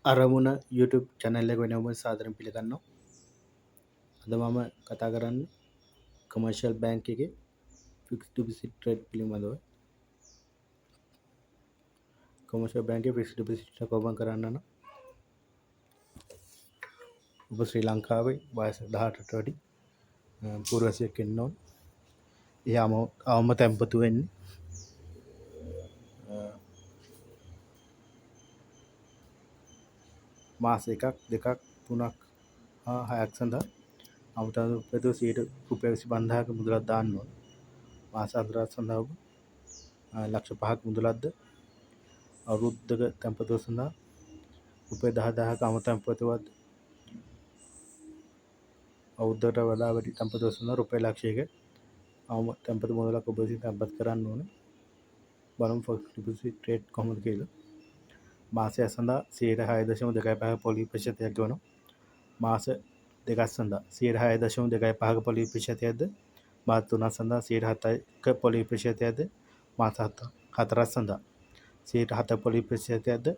අරමුණ YouTube channel එක වෙනම සාදරයෙන් පිළිගන්නවා. අද මම කතා කරන්නේ කමර්ෂියල් බැංක් එකේ ෆික්ස්ඩ් ඩිපොසිට් රේට් පිළිබඳව. කමර්ෂියල් බැංකේ ෆික්ස්ඩ් ඩිපොසිට් එක ඕපන් කරන්න නම් ඔබ ශ්‍රී ලංකාවේ වයස 18ට වැඩි පුරවැසියෙක් වෙන්න ඕන. අවම තැන්පතු වෙන්නේ මාස 1ක් 2ක් 3ක් හා 6ක් සඳහා අමතර රුපියල් 25000ක මුදලක් දාන්න ඕන. මාස 4ක් සඳහා ඔබ ලක්ෂ 5ක් මුදලක්ද අවුරුද්දක තැන්පතුව සඳහා රුපියල් 10000ක අමතැන්පතුවක්ද අවුරුද්දකට වඩා වැඩි තැන්පතුව සඳහා රුපියල් ලක්ෂයක තැන්පතු මුදලක් ඔබ විසින් තැන්පත් කරන්න ඕන. බලමු ෆික්ස්ඩ් ඩිපොසිට් රේට් කොහොමද කියලා. මාසයක් සඳහා 6.25% පොලි ප්‍රතිශතයක් ගෙවනවා. මාස දෙකක් සඳහා 6.25% පොලි ප්‍රතිශතයක්ද මාස 3ක් සඳහා 7.7ක පොලි ප්‍රතිශතයක්ද මාස 4ක් සඳහා 7.7 පොලි ප්‍රතිශතයක්ද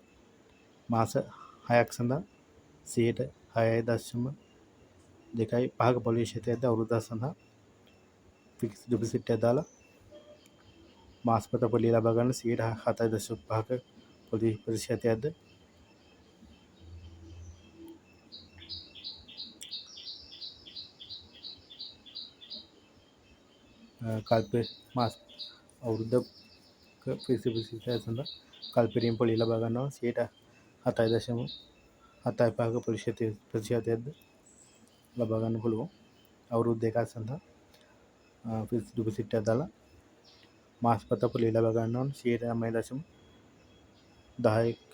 මාස 6ක් සඳහා 6.6.25ක පොලි ප්‍රතිශතයක්ද අවුරුද්දක් සඳහා ෆික්ස්ඩ් ඩිපොසිට් එක දාලා මාසපත පොලිය ලබා ගන්න 7.5ක පොලි ප්‍රතිශතයක්ද කල්පේ මාස අවුරුද්දක ෆික්ස්ඩ් ඩිපොසිට් එක සඳහා කල්පෙරින් පොලිය ලබා ගන්නවා 7.75ක ප්‍රතිශතයක්ද ලබා ගන්න පුළුවන්. අවුරුදු දෙකක් සඳහා ෆික්ස්ඩ් ඩිපොසිට් එක දාලා මාසපත පොලිය ලබා ගන්නවා 9.10ක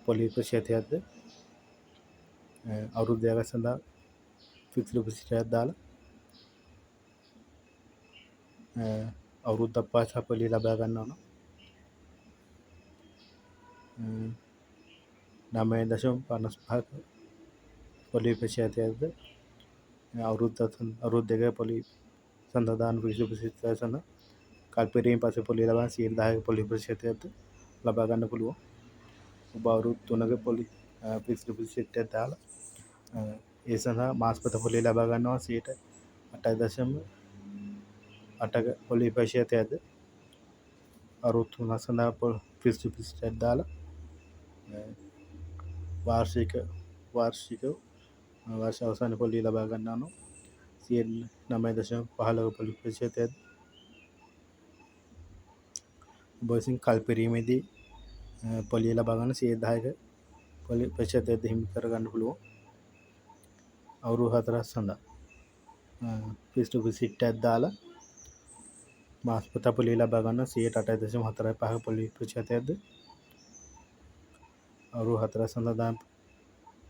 පොලි ප්‍රතිශතයක්ද අවුරුදු දෙකක් සඳහා ෆික්ස්ඩ් ඩිපොසිට් එකක් දාලා අවුරුද්දක් පාසා පොලිය ලබා ගන්නවා නම් 9.55ක පොලි ප්‍රතිශතයක්ද අවුරුදු දෙක පොලි සඳහා දාන ෆික්ස්ඩ් ඩිපොසිට් එක සඳහා කල්පෙරියෙන් පස්සේ පොලිය ලබා 10% පොලි ප්‍රතිශතයක්ද ලබා ගන්න පුළුවන්. ඔබ අවුරුදු 3ක පොලි ෆික්ස්ඩ් ඩිපොසිට් එක දාලා ඒ සඳහා මාසපත පොලිය ලබා ගන්නවා 8.8ක පොලි ප්‍රතිශතයක්ද අවුරුදු 3ක් සඳහා ෆික්ස්ඩ් ඩිපොසිට් එක දාලා වාර්ෂික වර්ෂ අවසානයේ පොලිය ලබා ගන්නවා නම් 9.15ක පොලි ප්‍රතිශතයක්ද ඔබ විසින් කල්පෙරීමේදී පොලිය ලබා ගන්න 10%ක පොලි ප්‍රතිශතයක්ද හිමි කර ගන්න පුළුවන්. අවුරුදු 4ක් සඳහා ෆික්ස්ඩ් ඩිපොසිට් එකක් දාලා මාසපත පොලිය ලබා ගන්න 8.45ක පොලි ප්‍රතිශතයක්ද අවුරුදු 4ක් සඳහා දාන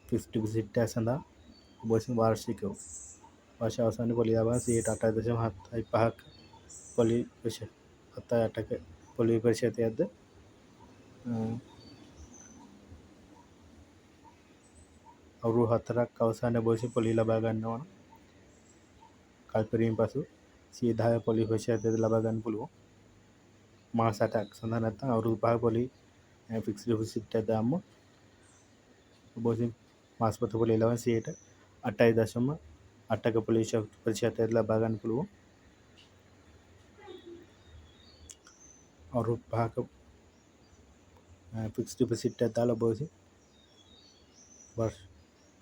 ෆික්ස්ඩ් ඩිපොසිට් එක සඳහා ඔබ විසින් වාර්ෂිකව වර්ෂ අවසානයේ පොලිය ලබා 8.75ක පොලි ප්‍රතිශතයක්ද පොලි ප්‍රතිශතයක්ද අවුරුදු 4ක් අවසානයේ ඔබ විසින් පොලිය ලබා ගන්නවා නම් කල්පෙරීමෙන් පසු 10% පොලි ප්‍රතිශතයක්ද ලබා ගන්න පුළුවන්. මාස 8ක් සඳහා නැත්නම් අවුරුදු 5ක පොලි ෆික්ස්ඩ් ඩිපොසිට් එක දාන්න ඔබ විසින් මාසපත පොලිය ලබා 8.8ක පොලි ප්‍රතිශතයක්ද ලබා ගන්න පුළුවන්. අවුරුදු 5ක ෆික්ස්ඩ් ඩිපොසිට් එක දාලා ඔබ විසින්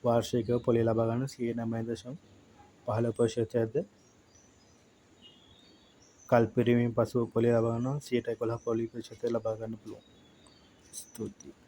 වාර්ෂිකව පොලිය ලබා ගන්න 9.15 ප්‍රතිශතයක්ද කල්පෙරීමෙන් පසු පොලිය ලබා ගන්නවා 11 පොලි ප්‍රතිශතයක්ද ලබා ගන්න පුළුවන්. ස්තුතියි.